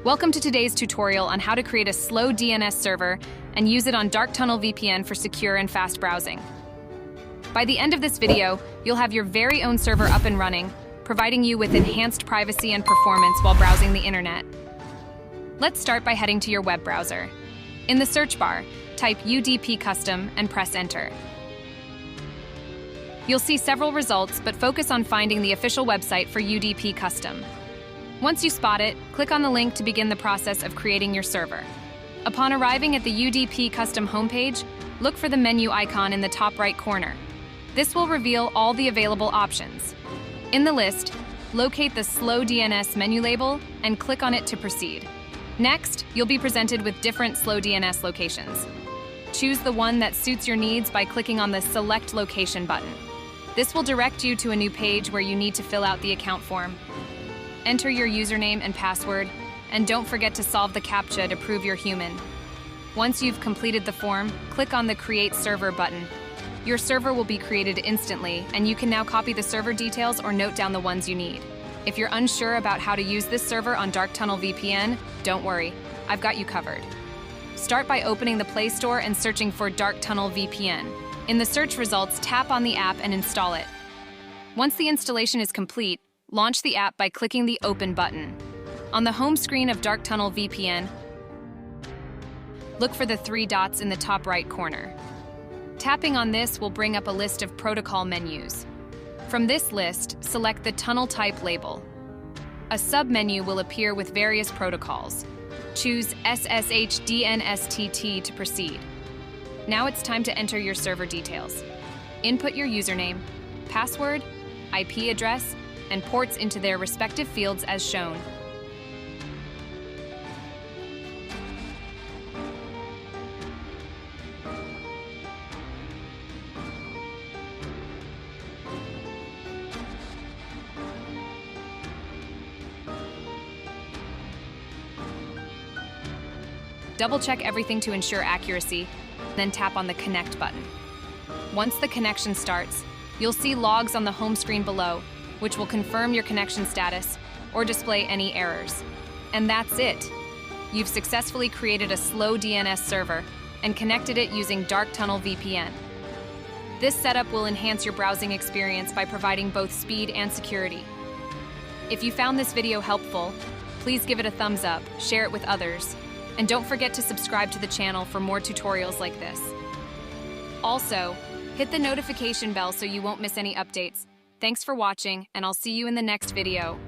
Welcome to today's tutorial on how to create a slow DNS server and use it on Dark Tunnel VPN for secure and fast browsing. By the end of this video, you'll have your very own server up and running, providing you with enhanced privacy and performance while browsing the internet. Let's start by heading to your web browser. In the search bar, type UDP Custom and press Enter. You'll see several results, but focus on finding the official website for UDP Custom. Once you spot it, click on the link to begin the process of creating your server. Upon arriving at the UDP Custom homepage, look for the menu icon in the top right corner. This will reveal all the available options. In the list, locate the Slow DNS menu label and click on it to proceed. Next, you'll be presented with different Slow DNS locations. Choose the one that suits your needs by clicking on the Select Location button. This will direct you to a new page where you need to fill out the account form. Enter your username and password, and don't forget to solve the CAPTCHA to prove you're human. Once you've completed the form, click on the Create Server button. Your server will be created instantly, and you can now copy the server details or note down the ones you need. If you're unsure about how to use this server on Dark Tunnel VPN, don't worry, I've got you covered. Start by opening the Play Store and searching for Dark Tunnel VPN. In the search results, tap on the app and install it. Once the installation is complete, launch the app by clicking the Open button. On the home screen of Dark Tunnel VPN, look for the three dots in the top right corner. Tapping on this will bring up a list of protocol menus. From this list, select the tunnel type label. A sub-menu will appear with various protocols. Choose SSH DNSTT to proceed. Now it's time to enter your server details. Input your username, password, IP address, and ports into their respective fields as shown. Double-check everything to ensure accuracy, then tap on the Connect button. Once the connection starts, you'll see logs on the home screen below, which will confirm your connection status or display any errors. And that's it. You've successfully created a slow DNS server and connected it using Dark Tunnel VPN. This setup will enhance your browsing experience by providing both speed and security. If you found this video helpful, please give it a thumbs up, share it with others, and don't forget to subscribe to the channel for more tutorials like this. Also, hit the notification bell so you won't miss any updates. Thanks for watching, and I'll see you in the next video.